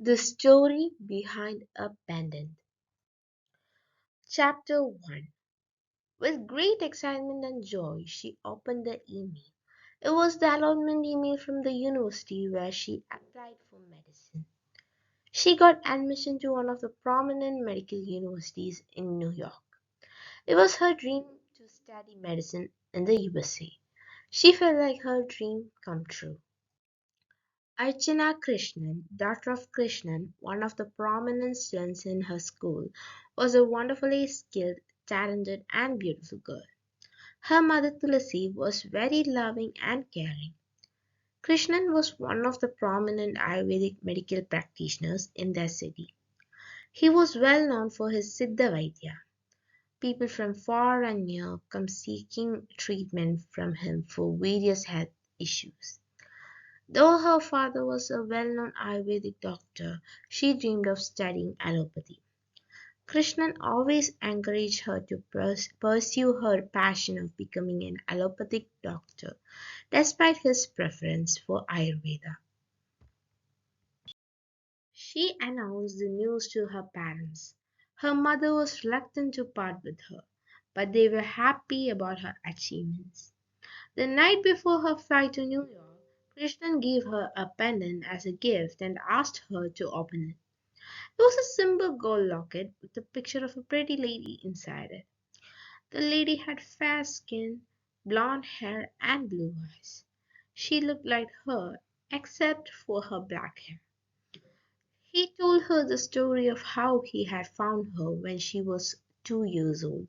The story behind a pendant. Chapter 1. With great excitement and joy, she opened the email. It was the allotment email from the university where she applied for medicine. She got admission to one of the prominent medical universities in New York. It was her dream to study medicine in the USA. She felt like her dream come true. Archana Krishnan, daughter of Krishnan, one of the prominent students in her school, was a wonderfully skilled, talented, and beautiful girl. Her mother Tulasi was very loving and caring. Krishnan was one of the prominent Ayurvedic medical practitioners in their city. He was well known for his Siddha Vaidya. People from far and near come seeking treatment from him for various health issues. Though her father was a well-known Ayurvedic doctor, she dreamed of studying allopathy. Krishnan always encouraged her to pursue her passion of becoming an allopathic doctor, despite his preference for Ayurveda. She announced the news to her parents. Her mother was reluctant to part with her, but they were happy about her achievements. The night before her flight to New York, Krishnan gave her a pendant as a gift and asked her to open it. It was a simple gold locket with a picture of a pretty lady inside it. The lady had fair skin, blonde hair, and blue eyes. She looked like her, except for her black hair. He told her the story of how he had found her when she was 2 years old.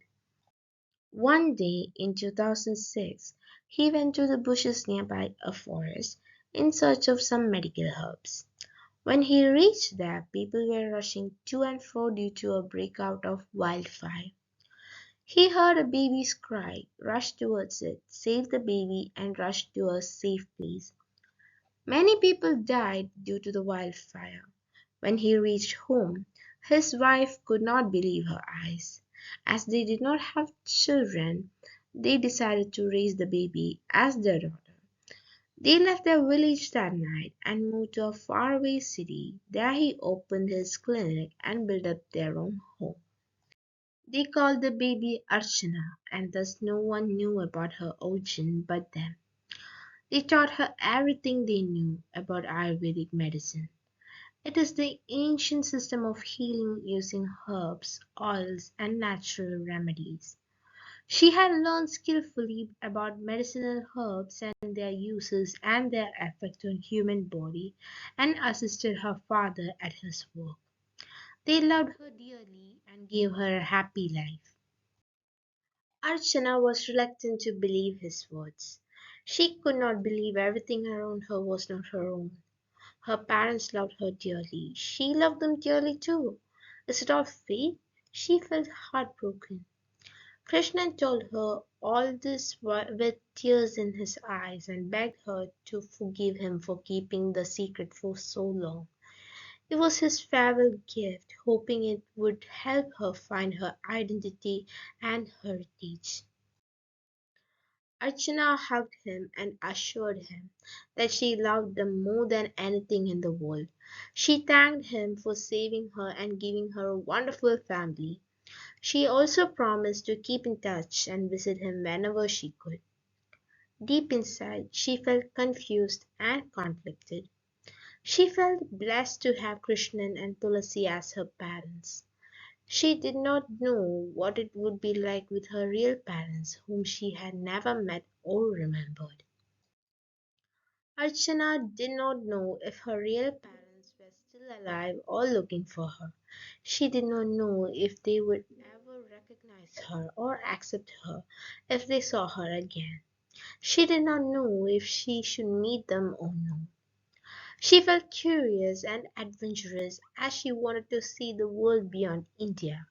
One day in 2006, he went to the bushes nearby a forest in search of some medical herbs. When he reached there, people were rushing to and fro due to a breakout of wildfire. He heard a baby's cry, rushed towards it, saved the baby, and rushed to a safe place. Many people died due to the wildfire. When he reached home, his wife could not believe her eyes. As they did not have children, they decided to raise the baby as their daughter. They left their village that night and moved to a faraway city. There he opened his clinic and built up their own home. They called the baby Archana, and thus no one knew about her origin but them. They taught her everything they knew about Ayurvedic medicine. It is the ancient system of healing using herbs, oils, and natural remedies. She had learned skillfully about medicinal herbs and their uses and their effect on human body and assisted her father at his work. They loved her dearly and gave her a happy life. Archana was reluctant to believe his words. She could not believe everything around her was not her own. Her parents loved her dearly. She loved them dearly too. Is it all fate? She felt heartbroken. Krishnan told her all this with tears in his eyes and begged her to forgive him for keeping the secret for so long. It was his farewell gift, hoping it would help her find her identity and heritage. Archana hugged him and assured him that she loved them more than anything in the world. She thanked him for saving her and giving her a wonderful family. She also promised to keep in touch and visit him whenever she could. Deep inside, she felt confused and conflicted. She felt blessed to have Krishnan and Tulasi as her parents. She did not know what it would be like with her real parents, whom she had never met or remembered. Archana did not know if her real parents were still alive or looking for her. She did not know if they would ever recognize her or accept her if they saw her again. She did not know if she should meet them or no. She felt curious and adventurous as she wanted to see the world beyond India,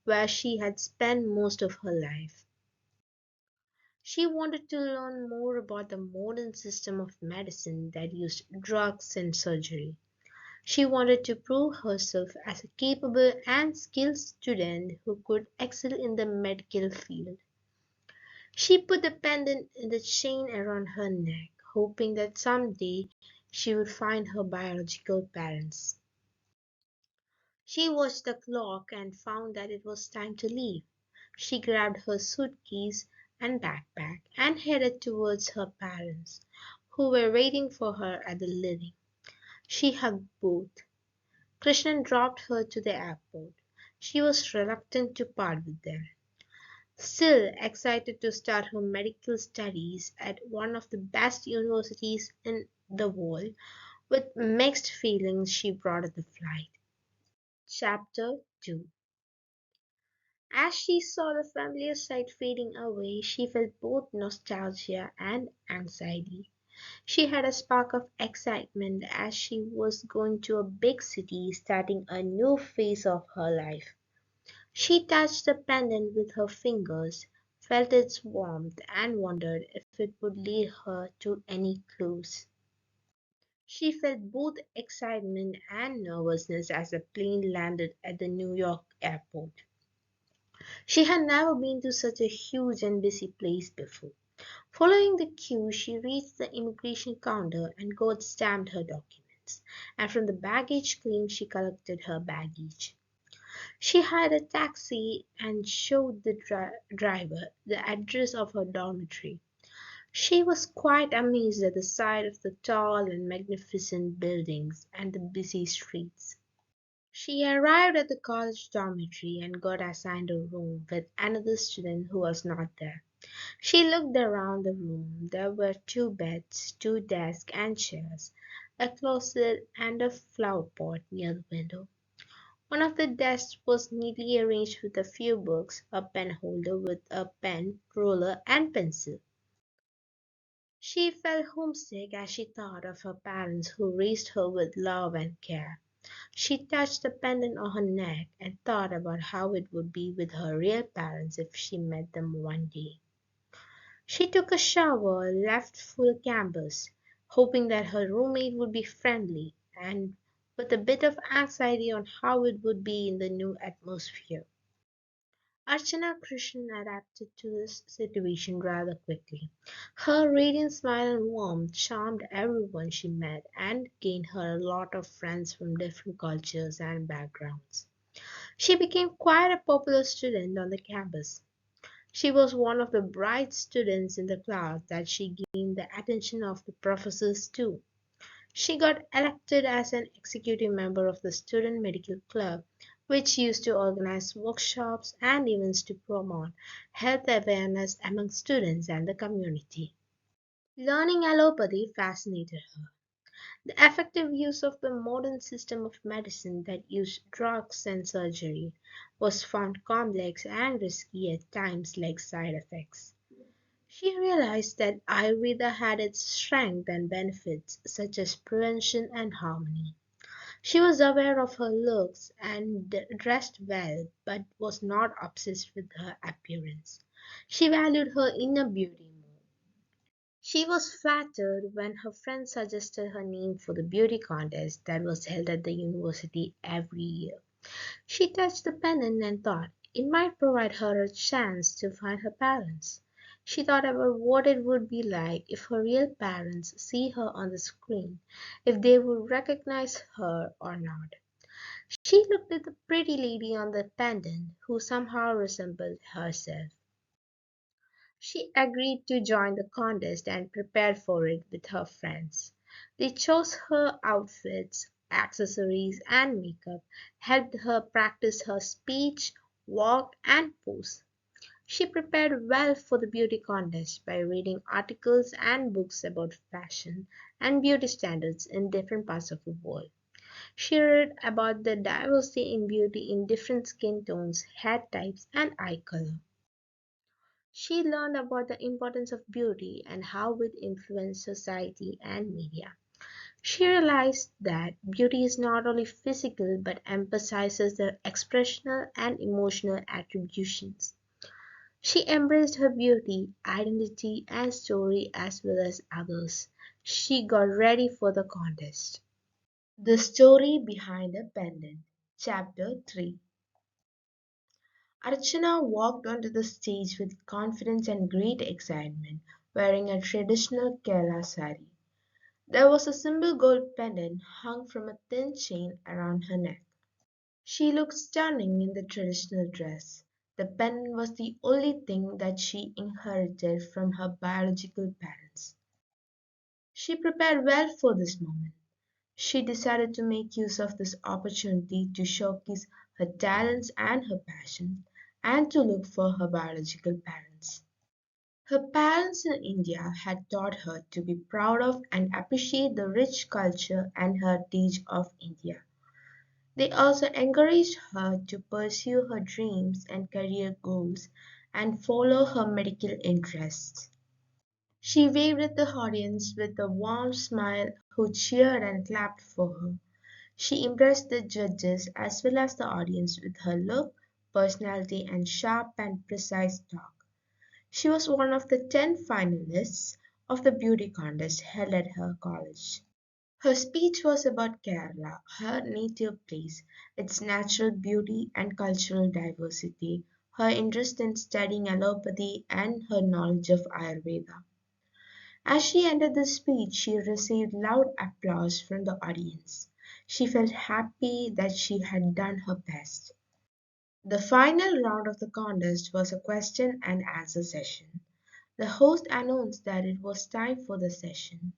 where she had spent most of her life. She wanted to learn more about the modern system of medicine that used drugs and surgery. She wanted to prove herself as a capable and skilled student who could excel in the medical field. She put the pendant in the chain around her neck, hoping that someday she would find her biological parents. She watched the clock and found that it was time to leave. She grabbed her suitcase and backpack and headed towards her parents, who were waiting for her at the living. She hugged both. Krishnan dropped her to the airport. She was reluctant to part with them. Still excited to start her medical studies at one of the best universities in the world, with mixed feelings she boarded the flight. Chapter 2. As she saw the familiar sight fading away, she felt both nostalgia and anxiety. She had a spark of excitement as she was going to a big city, starting a new phase of her life. She touched the pendant with her fingers, felt its warmth, and wondered if it would lead her to any clues. She felt both excitement and nervousness as the plane landed at the New York airport. She had never been to such a huge and busy place before. Following the queue, she reached the immigration counter and got stamped her documents. And from the baggage claim, she collected her baggage. She hired a taxi and showed the driver the address of her dormitory. She was quite amazed at the sight of the tall and magnificent buildings and the busy streets. She arrived at the college dormitory and got assigned a room with another student who was not there. She looked around the room. There were two beds, two desks and chairs, a closet, and a flower pot near the window. One of the desks was neatly arranged with a few books, a pen holder with a pen, ruler, and pencil. She felt homesick as she thought of her parents who raised her with love and care. She touched the pendant on her neck and thought about how it would be with her real parents if she met them one day. She took a shower, left full campus, hoping that her roommate would be friendly and with a bit of anxiety on how it would be in the new atmosphere. Archana Krishnan adapted to this situation rather quickly. Her radiant smile and warmth charmed everyone she met and gained her a lot of friends from different cultures and backgrounds. She became quite a popular student on the campus. She was one of the bright students in the class that she gained the attention of the professors too. She got elected as an executive member of the Student Medical Club, which used to organize workshops and events to promote health awareness among students and the community. Learning allopathy fascinated her. The effective use of the modern system of medicine that used drugs and surgery was found complex and risky at times like side effects. She realized that Ayurveda had its strength and benefits such as prevention and harmony. She was aware of her looks and dressed well, but was not obsessed with her appearance. She valued her inner beauty more. She was flattered when her friends suggested her name for the beauty contest that was held at the university every year. She touched the pendant and thought it might provide her a chance to find her parents. She thought about what it would be like if her real parents see her on the screen, if they would recognize her or not. She looked at the pretty lady on the pendant who somehow resembled herself. She agreed to join the contest and prepared for it with her friends. They chose her outfits, accessories, and makeup, helped her practice her speech, walk, and pose. She prepared well for the beauty contest by reading articles and books about fashion and beauty standards in different parts of the world. She read about the diversity in beauty in different skin tones, hair types, and eye color. She learned about the importance of beauty and how it influenced society and media. She realized that beauty is not only physical but emphasizes the expressional and emotional attributions. She embraced her beauty, identity, and story as well as others. She got ready for the contest. The story behind a pendant. Chapter 3. Archana walked onto the stage with confidence and great excitement, wearing a traditional Kerala sari. There was a simple gold pendant hung from a thin chain around her neck. She looked stunning in the traditional dress. The pendant was the only thing that she inherited from her biological parents. She prepared well for this moment. She decided to make use of this opportunity to showcase her talents and her passion, and to look for her biological parents. Her parents in India had taught her to be proud of and appreciate the rich culture and heritage of India. They also encouraged her to pursue her dreams and career goals and follow her medical interests. She waved at the audience with a warm smile who cheered and clapped for her. She impressed the judges as well as the audience with her look, personality, and sharp and precise talk. She was one of the 10 finalists of the beauty contest held at her college. Her speech was about Kerala, her native place, its natural beauty and cultural diversity, her interest in studying allopathy, and her knowledge of Ayurveda. As she ended the speech, she received loud applause from the audience. She felt happy that she had done her best. The final round of the contest was a question and answer session. The host announced that it was time for the session.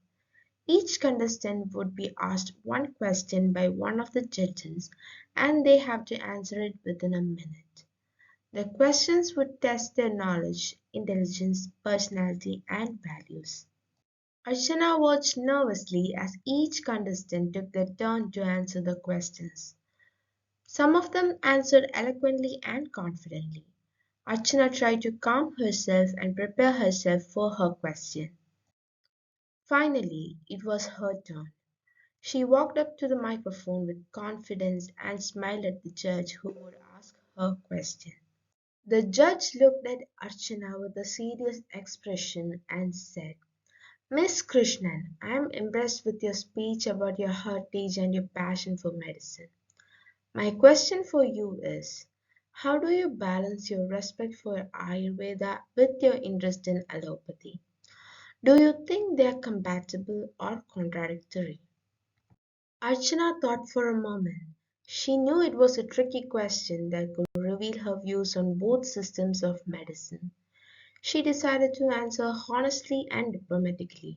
Each contestant would be asked one question by one of the judges, and they have to answer it within a minute. The questions would test their knowledge, intelligence, personality, and values. Archana watched nervously as each contestant took their turn to answer the questions. Some of them answered eloquently and confidently. Archana tried to calm herself and prepare herself for her question. Finally, it was her turn. She walked up to the microphone with confidence and smiled at the judge who would ask her question. The judge looked at Archana with a serious expression and said, Miss Krishnan, I am impressed with your speech about your heritage and your passion for medicine. My question for you is, how do you balance your respect for Ayurveda with your interest in allopathy? Do you think they are compatible or contradictory? Archana thought for a moment. She knew it was a tricky question that could reveal her views on both systems of medicine. She decided to answer honestly and diplomatically.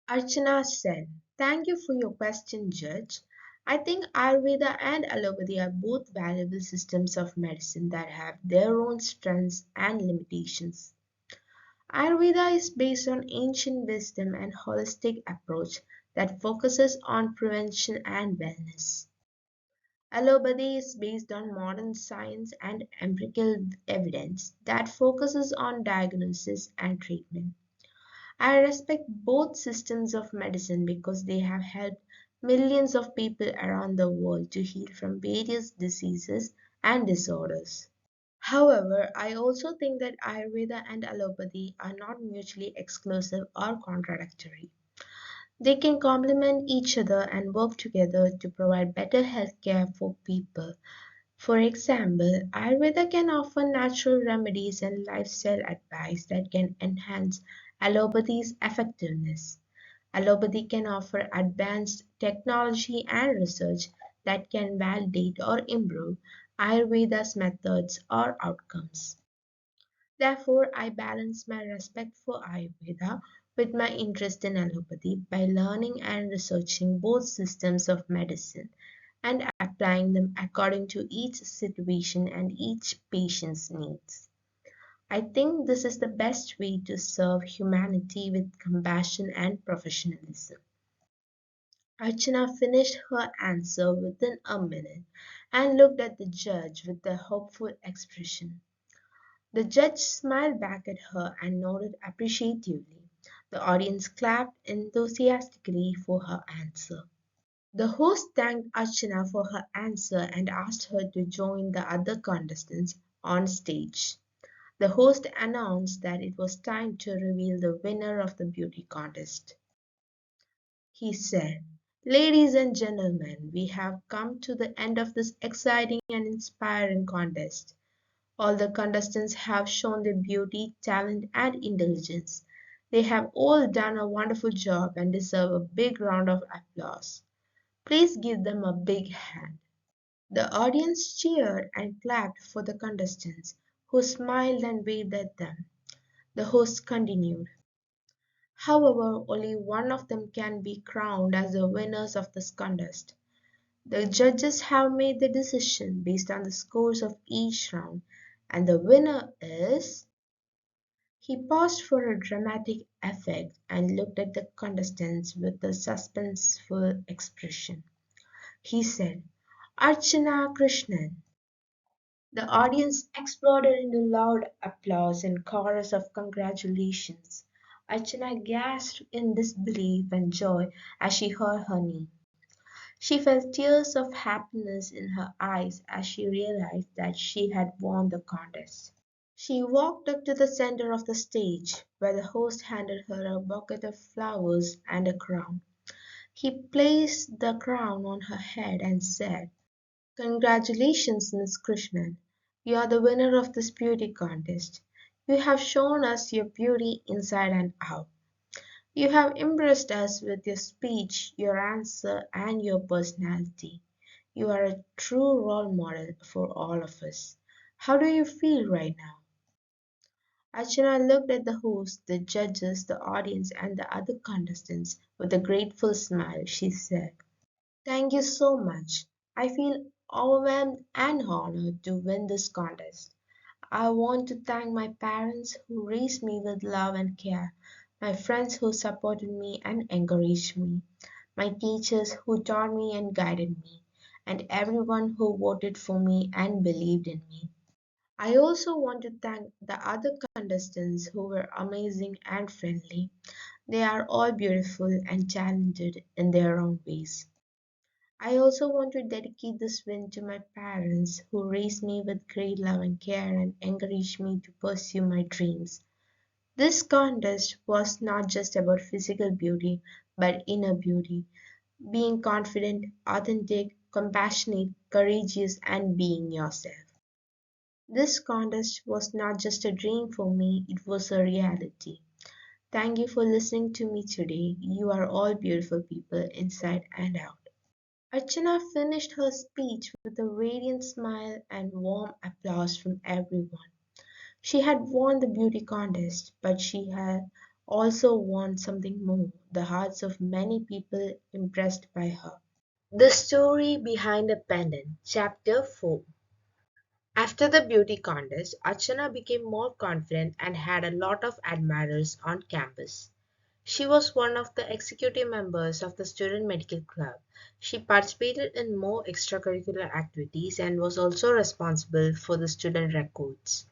Archana said, Thank you for your question, Judge. I think Ayurveda and allopathy are both valuable systems of medicine that have their own strengths and limitations. Ayurveda is based on ancient wisdom and holistic approach that focuses on prevention and wellness. Allopathy is based on modern science and empirical evidence that focuses on diagnosis and treatment. I respect both systems of medicine because they have helped millions of people around the world to heal from various diseases and disorders. However, I also think that Ayurveda and allopathy are not mutually exclusive or contradictory. They can complement each other and work together to provide better healthcare for people. For example, Ayurveda can offer natural remedies and lifestyle advice that can enhance allopathy's effectiveness. Allopathy can offer advanced technology and research that can validate or improve Ayurveda's methods or outcomes. Therefore, I balance my respect for Ayurveda with my interest in allopathy by learning and researching both systems of medicine and applying them according to each situation and each patient's needs. I think this is the best way to serve humanity with compassion and professionalism. Archana finished her answer within a minute and looked at the judge with a hopeful expression. The judge smiled back at her and nodded appreciatively. The audience clapped enthusiastically for her answer. The host thanked Archana for her answer and asked her to join the other contestants on stage. The host announced that it was time to reveal the winner of the beauty contest. He said, Ladies and gentlemen, we have come to the end of this exciting and inspiring contest. All the contestants have shown their beauty, talent, and intelligence. They have all done a wonderful job and deserve a big round of applause. Please give them a big hand. The audience cheered and clapped for the contestants, who smiled and waved at them. The host continued. However, only one of them can be crowned as the winners of this contest. The judges have made the decision based on the scores of each round, and the winner is. He paused for a dramatic effect and looked at the contestants with a suspenseful expression. He said, Archana Krishnan. The audience exploded into loud applause and chorus of congratulations. Archana gasped in disbelief and joy as she heard her name. She felt tears of happiness in her eyes as she realized that she had won the contest. She walked up to the center of the stage, where the host handed her a bouquet of flowers and a crown. He placed the crown on her head and said, Congratulations, Miss Krishnan. You are the winner of this beauty contest. You have shown us your beauty inside and out. You have impressed us with your speech, your answer, and your personality. You are a true role model for all of us. How do you feel right now? Archana looked at the host, the judges, the audience, and the other contestants with a grateful smile. She said, Thank you so much. I feel overwhelmed and honored to win this contest. I want to thank my parents who raised me with love and care, my friends who supported me and encouraged me, my teachers who taught me and guided me, and everyone who voted for me and believed in me. I also want to thank the other contestants who were amazing and friendly. They are all beautiful and talented in their own ways. I also want to dedicate this win to my parents who raised me with great love and care and encouraged me to pursue my dreams. This contest was not just about physical beauty, but inner beauty, being confident, authentic, compassionate, courageous, and being yourself. This contest was not just a dream for me, it was a reality. Thank you for listening to me today. You are all beautiful people inside and out. Archana finished her speech with a radiant smile and warm applause from everyone. She had won the beauty contest, but she had also won something more, the hearts of many people impressed by her. The story behind the pendant, chapter 4. After the beauty contest, Archana became more confident and had a lot of admirers on campus. She was one of the executive members of the student medical club. She participated in more extracurricular activities and was also responsible for the student records.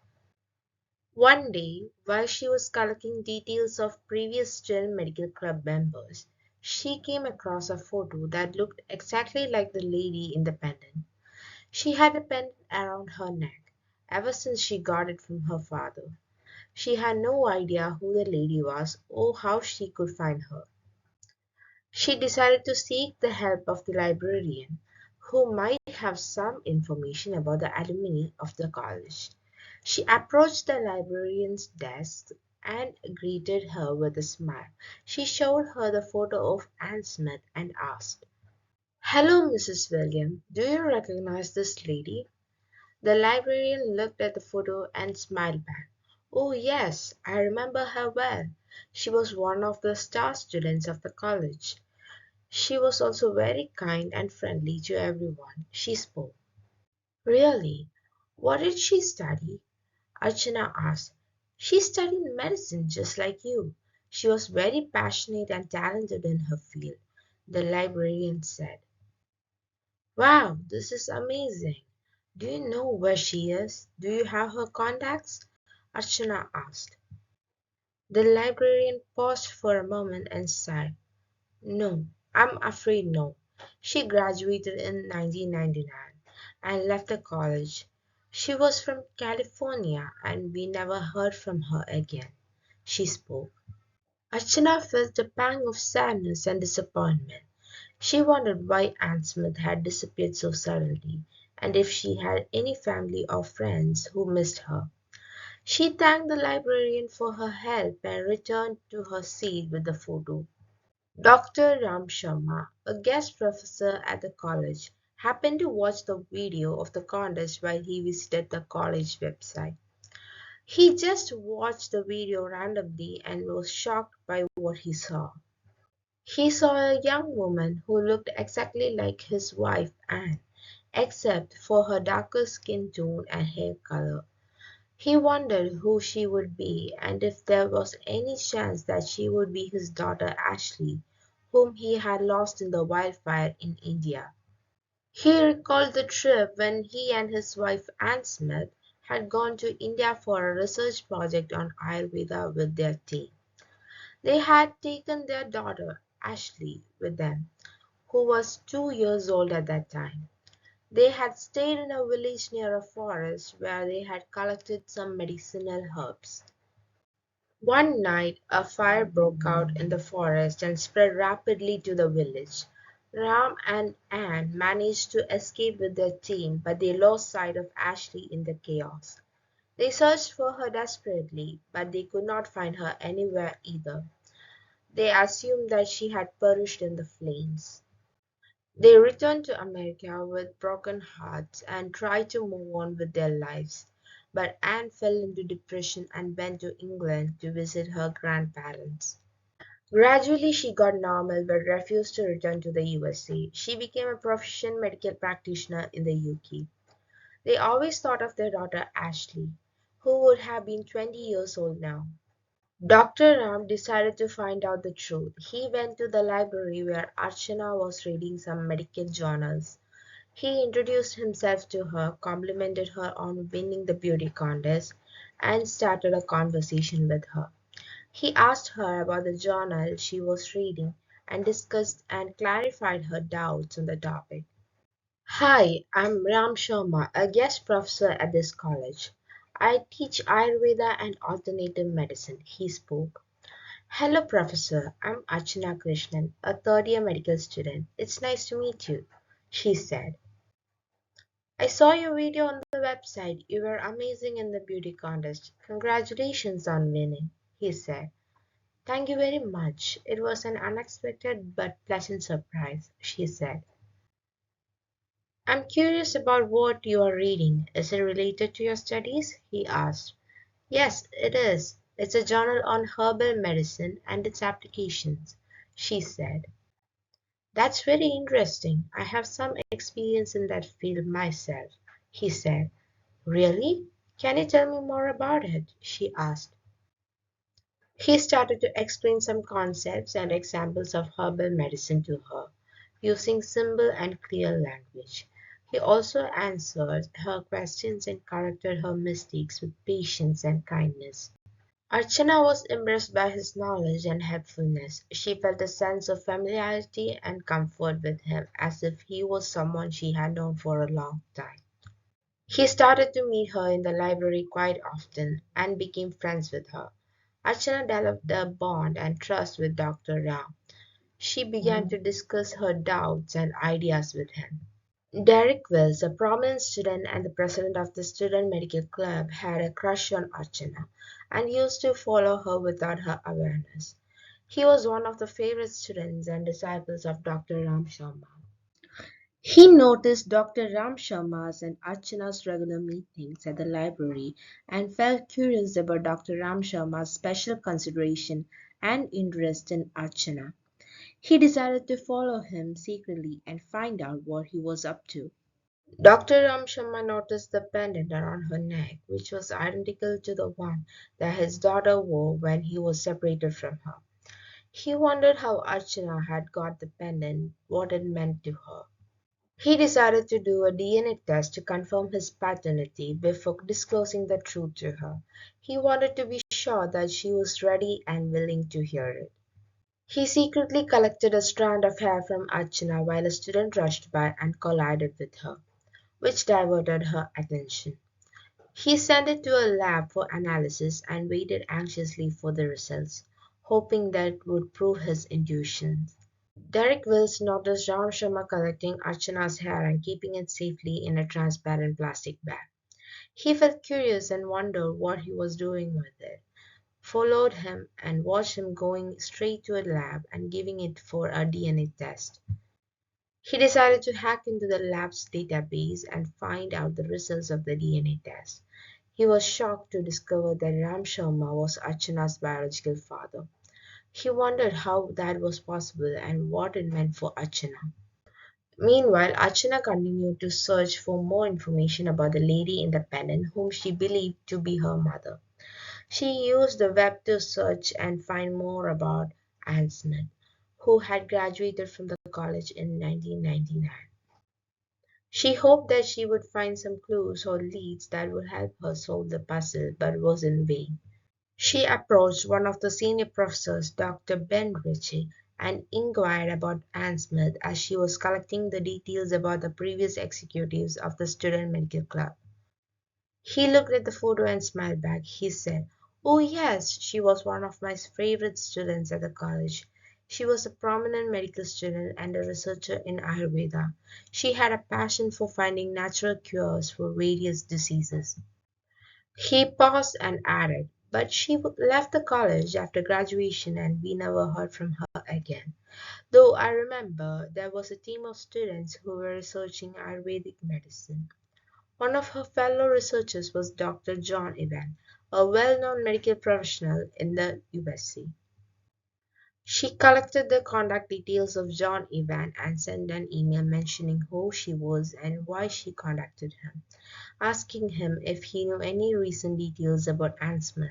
One day, while she was collecting details of previous student medical club members, she came across a photo that looked exactly like the lady in the pendant. She had a pendant around her neck ever since she got it from her father. She had no idea who the lady was or how she could find her. She decided to seek the help of the librarian, who might have some information about the alumni of the college. She approached the librarian's desk and greeted her with a smile. She showed her the photo of Anne Smith and asked, Hello, Mrs. William. Do you recognize this lady? The librarian looked at the photo and smiled back. Oh, yes, I remember her well. She was one of the star students of the college. She was also very kind and friendly to everyone she spoke. Really? What did she study? Archana asked. She studied medicine just like you. She was very passionate and talented in her field, the librarian said. Wow, this is amazing. Do you know where she is? Do you have her contacts? Archana asked. The librarian paused for a moment and sighed. No, I'm afraid no. She graduated in 1999 and left the college. She was from California and we never heard from her again. She spoke. Archana felt a pang of sadness and disappointment. She wondered why Aunt Smith had disappeared so suddenly and if she had any family or friends who missed her. She thanked the librarian for her help and returned to her seat with the photo. Dr. Ram Sharma, a guest professor at the college, happened to watch the video of the contest while he visited the college website. He just watched the video randomly and was shocked by what he saw. He saw a young woman who looked exactly like his wife Anne, except for her darker skin tone and hair color. He wondered who she would be and if there was any chance that she would be his daughter Ashley, whom he had lost in the wildfire in India. He recalled the trip when he and his wife Anne Smith had gone to India for a research project on Ayurveda with their team. They had taken their daughter Ashley with them, who was 2 years old at that time. They had stayed in a village near a forest where they had collected some medicinal herbs. One night a fire broke out in the forest and spread rapidly to the village. Ram and Anne managed to escape with their team, but they lost sight of Ashley in the chaos. They searched for her desperately, but they could not find her anywhere either. They assumed that she had perished in the flames. They returned to America with broken hearts and tried to move on with their lives. But Anne fell into depression and went to England to visit her grandparents. Gradually, she got normal but refused to return to the USA. She became a professional medical practitioner in the UK. They always thought of their daughter Ashley, who would have been 20 years old now. Doctor Ram decided to find out the truth. He went to the library where Archana was reading some medical journals. He introduced himself to her, complimented her on winning the beauty contest, and started a conversation with her. He asked her about the journal she was reading and discussed and clarified her doubts on the topic. Hi, I'm Ram Sharma, a guest professor at this college. I teach Ayurveda and alternative medicine, he spoke. Hello, Professor. I'm Archana Krishnan, a third year medical student. It's nice to meet you, she said. I saw your video on the website. You were amazing in the beauty contest. Congratulations on winning, he said. Thank you very much. It was an unexpected but pleasant surprise, she said. I'm curious about what you are reading. Is it related to your studies? He asked. Yes, it is. It's a journal on herbal medicine and its applications, she said. That's very interesting. I have some experience in that field myself, he said. Really? Can you tell me more about it? She asked. He started to explain some concepts and examples of herbal medicine to her, using simple and clear language. He also answered her questions and corrected her mistakes with patience and kindness. Archana was impressed by his knowledge and helpfulness. She felt a sense of familiarity and comfort with him, as if he was someone she had known for a long time. He started to meet her in the library quite often and became friends with her. Archana developed a bond and trust with Dr. Ram. She began to discuss her doubts and ideas with him. Derek Wills, a prominent student and the president of the Student Medical Club, had a crush on Archana and used to follow her without her awareness. He was one of the favorite students and disciples of Dr. Ram Sharma. He noticed Dr. Ram Sharma's and Archana's regular meetings at the library and felt curious about Dr. Ram Sharma's special consideration and interest in Archana. He decided to follow him secretly and find out what he was up to. Dr. Ram Sharma noticed the pendant around her neck, which was identical to the one that his daughter wore when he was separated from her. He wondered how Archana had got the pendant, what it meant to her. He decided to do a DNA test to confirm his paternity before disclosing the truth to her. He wanted to be sure that she was ready and willing to hear it. He secretly collected a strand of hair from Archana while a student rushed by and collided with her, which diverted her attention. He sent it to a lab for analysis and waited anxiously for the results, hoping that it would prove his intuition. Derek Wills noticed Ram Sharma collecting Archana's hair and keeping it safely in a transparent plastic bag. He felt curious and wondered what he was doing with it, followed him and watched him going straight to a lab and giving it for a DNA test. He decided to hack into the lab's database and find out the results of the DNA test. He was shocked to discover that Ram Sharma was Archana's biological father. He wondered how that was possible and what it meant for Archana. Meanwhile, Archana continued to search for more information about the lady in the pendant whom she believed to be her mother. She used the web to search and find more about Anne Smith, who had graduated from the college in 1999. She hoped that she would find some clues or leads that would help her solve the puzzle, but was in vain. She approached one of the senior professors, Dr. Ben Ritchie, and inquired about Anne Smith as she was collecting the details about the previous executives of the Student Medical Club. He looked at the photo and smiled back. He said, "Oh, yes, she was one of my favorite students at the college. She was a prominent medical student and a researcher in Ayurveda. She had a passion for finding natural cures for various diseases." He paused and added, "But she left the college after graduation and we never heard from her again. Though I remember there was a team of students who were researching Ayurvedic medicine. One of her fellow researchers was Dr. John Evan, a well-known medical professional in the USA. She collected the contact details of John Evan and sent an email mentioning who she was and why she contacted him, asking him if he knew any recent details about Anne Smith.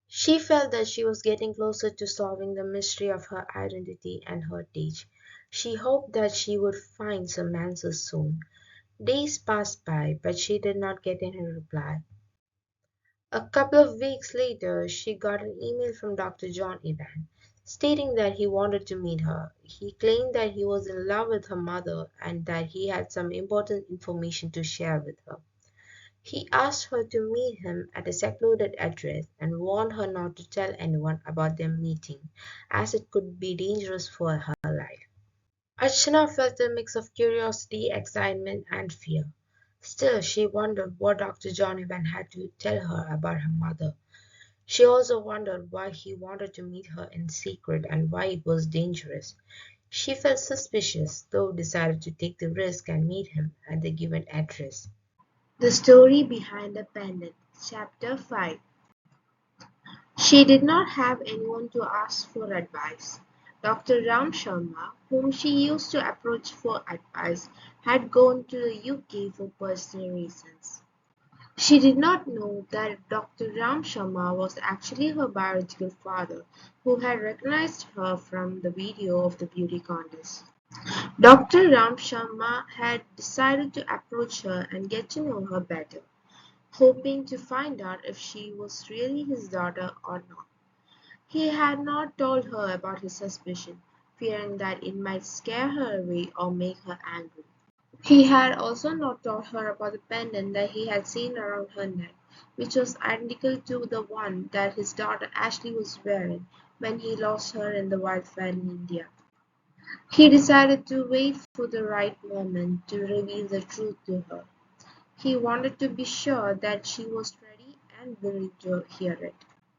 She felt that she was getting closer to solving the mystery of her identity and her age. She hoped that she would find some answers soon. Days passed by, but she did not get any reply. A couple of weeks later, she got an email from Dr. John Evan, stating that he wanted to meet her. He claimed that he was in love with her mother and that he had some important information to share with her. He asked her to meet him at a secluded address and warned her not to tell anyone about their meeting, as it could be dangerous for her life. Archana felt a mix of curiosity, excitement, and fear. Still, she wondered what Dr. John Evan had to tell her about her mother. She also wondered why he wanted to meet her in secret and why it was dangerous. She felt suspicious, though decided to take the risk and meet him at the given address. The story behind the pendant, Chapter 5. She did not have anyone to ask for advice. Dr. Ram Sharma, whom she used to approach for advice, had gone to the UK for personal reasons. She did not know that Dr. Ram Sharma was actually her biological father, who had recognized her from the video of the beauty contest. Dr. Ram Sharma had decided to approach her and get to know her better, hoping to find out if she was really his daughter or not. He had not told her about his suspicion, fearing that it might scare her away or make her angry. He had also not told her about the pendant that he had seen around her neck, which was identical to the one that his daughter Ashley was wearing when he lost her in the wildfire in India. He decided to wait for the right moment to reveal the truth to her. He wanted to be sure that she was ready and willing to hear it.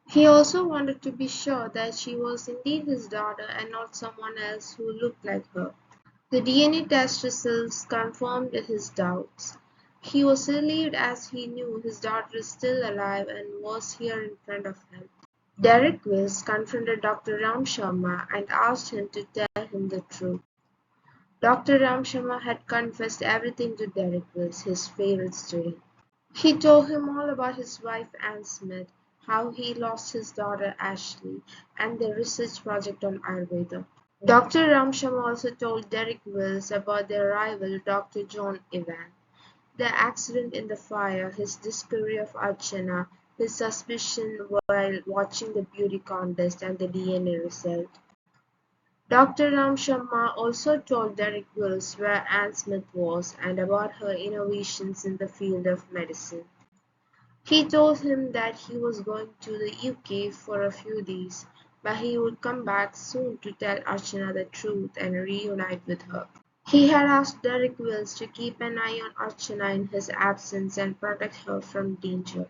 He also wanted to be sure that she was indeed his daughter and not someone else who looked like her. The DNA test results confirmed his doubts. He was relieved as he knew his daughter is still alive and was here in front of him. Derek Wills confronted Dr. Ram Sharma and asked him to tell him the truth. Dr. Ram Sharma had confessed everything to Derek Wills, his favorite student. He told him all about his wife Anne Smith, how he lost his daughter Ashley, and their research project on Ayurveda. Dr. Ram Sharma also told Derek Wills about their rival Dr. John Evan, the accident in the fire, his discovery of Archana, his suspicion while watching the beauty contest, and the DNA result. Dr. Ram Sharma also told Derek Wills where Anne Smith was and about her innovations in the field of medicine. He told him that he was going to the UK for a few days, but he would come back soon to tell Archana the truth and reunite with her. He had asked Derek Wills to keep an eye on Archana in his absence and protect her from danger.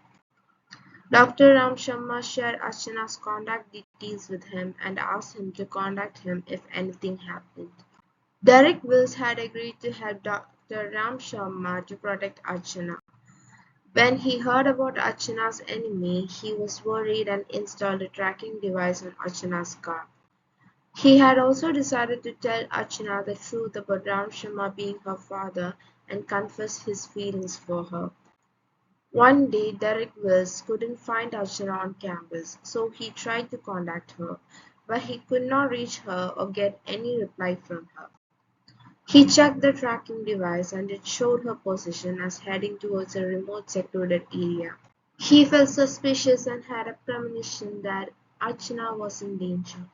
Dr. Ram Sharma shared Archana's contact details with him and asked him to contact him if anything happened. Derek Wills had agreed to help Dr. Ram Sharma to protect Archana. When he heard about Archana's enemy, he was worried and installed a tracking device on Archana's car. He had also decided to tell Archana the truth about Ram Sharma being her father and confess his feelings for her. One day, Derek Wills couldn't find Archana on campus, so he tried to contact her, but he could not reach her or get any reply from her. He checked the tracking device and it showed her position as heading towards a remote secluded area. He felt suspicious and had a premonition that Archana was in danger,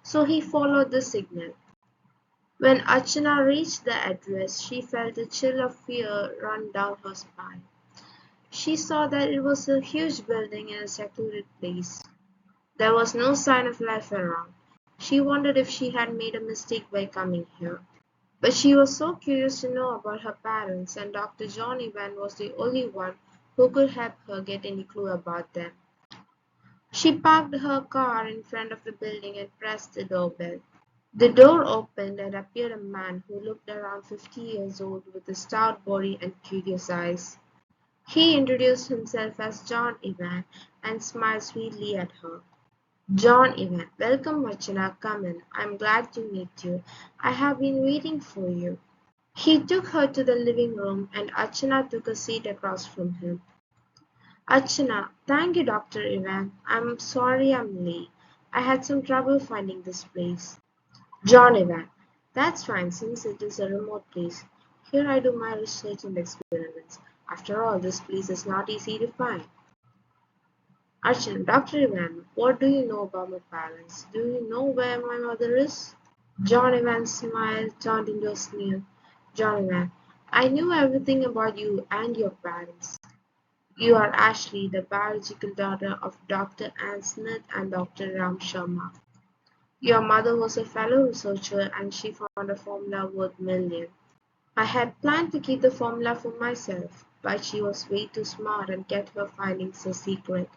so he followed the signal. When Archana reached the address, she felt a chill of fear run down her spine. She saw that it was a huge building in a secluded place. There was no sign of life around. She wondered if she had made a mistake by coming here. But she was so curious to know about her parents, and Dr. John Evan was the only one who could help her get any clue about them. She parked her car in front of the building and pressed the doorbell. The door opened and appeared a man who looked around 50 years old with a stout body and curious eyes. He introduced himself as John Evan and smiled sweetly at her. John Evan, welcome Vachana, come in. I'm glad to meet you. I have been waiting for you. He took her to the living room and Archana took a seat across from him. Archana, thank you, Dr. Evan. I'm sorry I'm late. I had some trouble finding this place. John Evan, that's fine since it is a remote place. Here I do my research and experiments. After all, this place is not easy to find. Archana, Dr. Evan, what do you know about my parents? Do you know where my mother is? John Evan's smile turned into a sneer. John Evan, I knew everything about you and your parents. You are Ashley, the biological daughter of Dr. Ann Smith and Dr. Ram Sharma. Your mother was a fellow researcher and she found a formula worth millions. I had planned to keep the formula for myself, but she was way too smart and kept her findings a secret.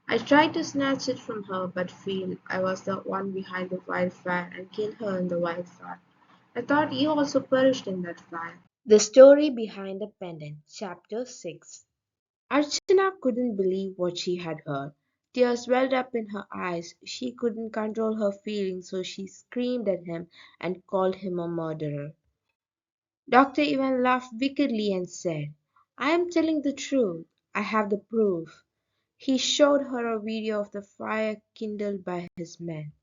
I tried to snatch it from her but failed. I was the one behind the wildfire and killed her in the wildfire. I thought you also perished in that fire. The Story Behind the Pendant, Chapter 6. Archana couldn't believe what she had heard. Tears welled up in her eyes. She couldn't control her feelings, so she screamed at him and called him a murderer. Dr. Ivan laughed wickedly and said, I am telling the truth. I have the proof. He showed her a video of the fire kindled by his men.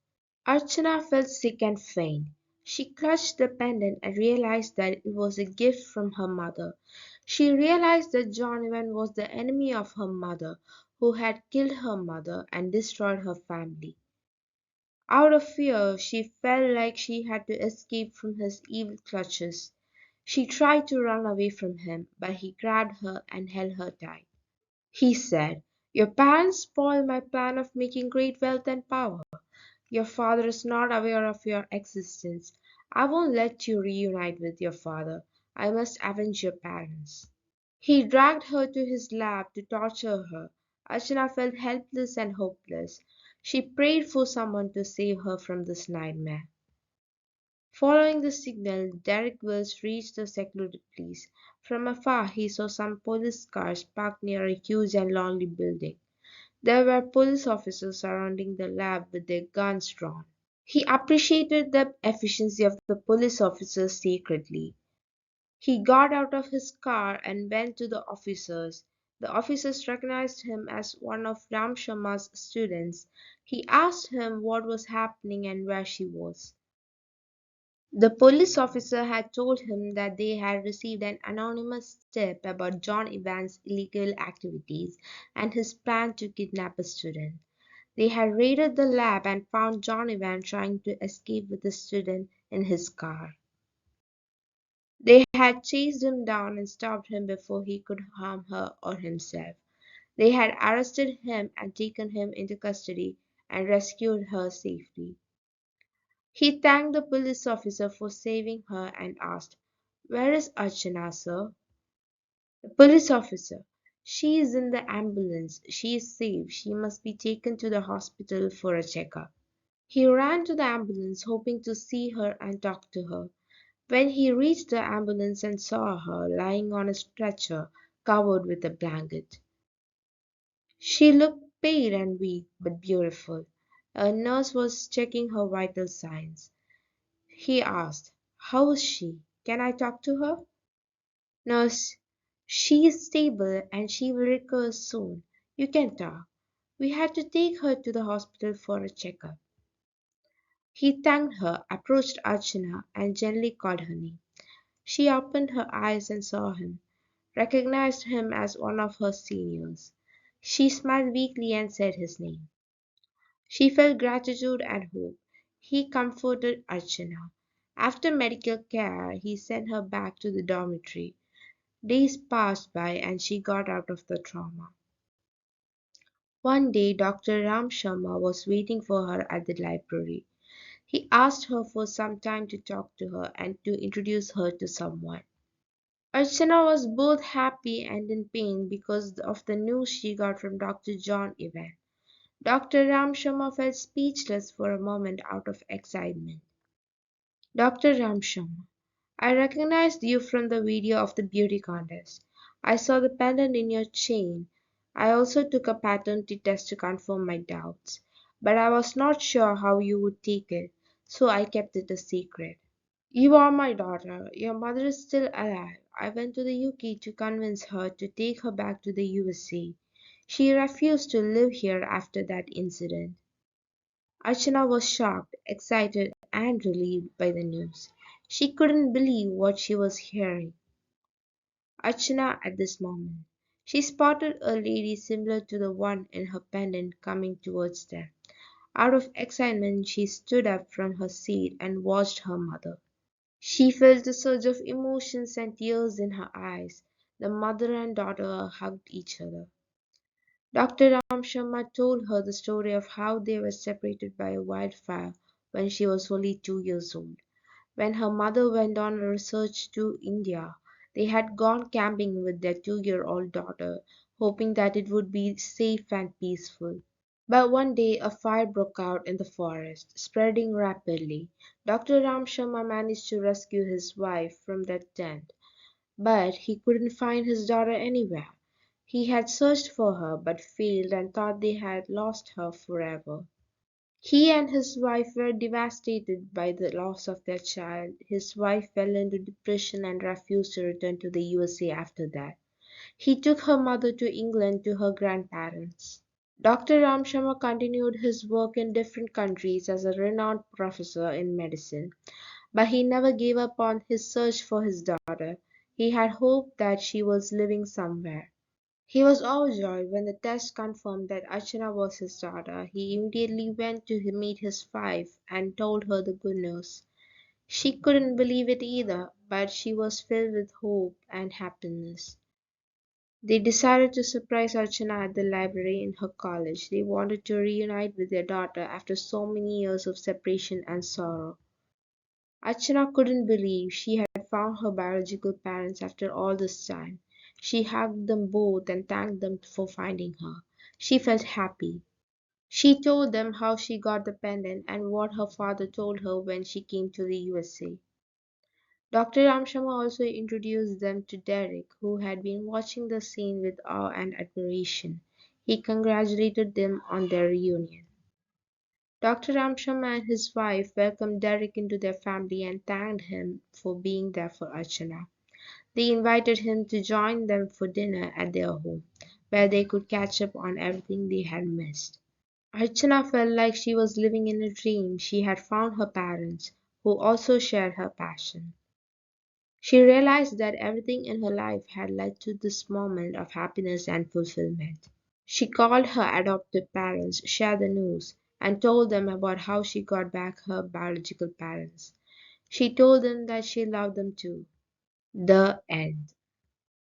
Archana felt sick and faint. She clutched the pendant and realized that it was a gift from her mother. She realized that John Evan was the enemy of her mother, who had killed her mother and destroyed her family. Out of fear, she felt like she had to escape from his evil clutches. She tried to run away from him, but he grabbed her and held her tight. He said, Your parents spoiled my plan of making great wealth and power. Your father is not aware of your existence. I won't let you reunite with your father. I must avenge your parents. He dragged her to his lab to torture her. Archana felt helpless and hopeless. She prayed for someone to save her from this nightmare. Following the signal, Derek Wills reached the secluded place. From afar, he saw some police cars parked near a huge and lonely building. There were police officers surrounding the lab with their guns drawn. He appreciated the efficiency of the police officers secretly. He got out of his car and went to the officers. The officers recognized him as one of Ram Sharma's students. He asked him what was happening and where she was. The police officer had told him that they had received an anonymous tip about John Evans' illegal activities and his plan to kidnap a student. They had raided the lab and found John Evans trying to escape with the student in his car. They had chased him down and stopped him before he could harm her or himself. They had arrested him and taken him into custody and rescued her safely. He thanked the police officer for saving her and asked, Where is Archana, sir? The police officer, She is in the ambulance. She is safe. She must be taken to the hospital for a checkup. He ran to the ambulance, hoping to see her and talk to her. When he reached the ambulance and saw her lying on a stretcher covered with a blanket, she looked pale and weak but beautiful. A nurse was checking her vital signs. He asked, "How is she? Can I talk to her?" "Nurse, she is stable and she will recover soon. You can talk. We had to take her to the hospital for a checkup." He thanked her, approached Archana, and gently called her name. She opened her eyes and saw him, recognized him as one of her seniors. She smiled weakly and said his name. She felt gratitude and hope. He comforted Archana. After medical care, he sent her back to the dormitory. Days passed by and she got out of the trauma. One day, Dr. Ram Sharma was waiting for her at the library. He asked her for some time to talk to her and to introduce her to someone. Archana was both happy and in pain because of the news she got from Dr. John Evan. Dr. Ram Sharma felt speechless for a moment out of excitement. "Dr. Ram Sharma, I recognized you from the video of the beauty contest. I saw the pendant in your chain. I also took a paternity test to confirm my doubts, but I was not sure how you would take it, so I kept it a secret. You are my daughter. Your mother is still alive. I went to the UK to convince her to take her back to the USA. She refused to live here after that incident." Archana was shocked, excited, and relieved by the news. She couldn't believe what she was hearing. Archana at this moment. She spotted a lady similar to the one in her pendant coming towards them. Out of excitement, she stood up from her seat and watched her mother. She felt a surge of emotions and tears in her eyes. The mother and daughter hugged each other. Dr. Ram Sharma told her the story of how they were separated by a wildfire when she was only 2 years old. When her mother went on a research to India, they had gone camping with their 2-year-old daughter, hoping that it would be safe and peaceful. But one day a fire broke out in the forest, spreading rapidly. Dr. Ram Sharma managed to rescue his wife from that tent, but he couldn't find his daughter anywhere. He had searched for her but failed and thought they had lost her forever. He and his wife were devastated by the loss of their child. His wife fell into depression and refused to return to the USA after that. He took her mother to England to her grandparents. Dr. Ram Sharma continued his work in different countries as a renowned professor in medicine, but he never gave up on his search for his daughter. He had hope that she was living somewhere. He was overjoyed when the test confirmed that Archana was his daughter. He immediately went to meet his wife and told her the good news. She couldn't believe it either, but she was filled with hope and happiness. They decided to surprise Archana at the library in her college. They wanted to reunite with their daughter after so many years of separation and sorrow. Archana couldn't believe she had found her biological parents after all this time. She hugged them both and thanked them for finding her. She felt happy. She told them how she got the pendant and what her father told her when she came to the USA. Dr. Ramshama also introduced them to Derek, who had been watching the scene with awe and admiration. He congratulated them on their reunion. Dr. Ramsham and his wife welcomed Derek into their family and thanked him for being there for Archana. They invited him to join them for dinner at their home, where they could catch up on everything they had missed. Archana felt like she was living in a dream. She had found her parents, who also shared her passion. She realized that everything in her life had led to this moment of happiness and fulfillment. She called her adoptive parents, shared the news, and told them about how she got back her biological parents. She told them that she loved them too. The end.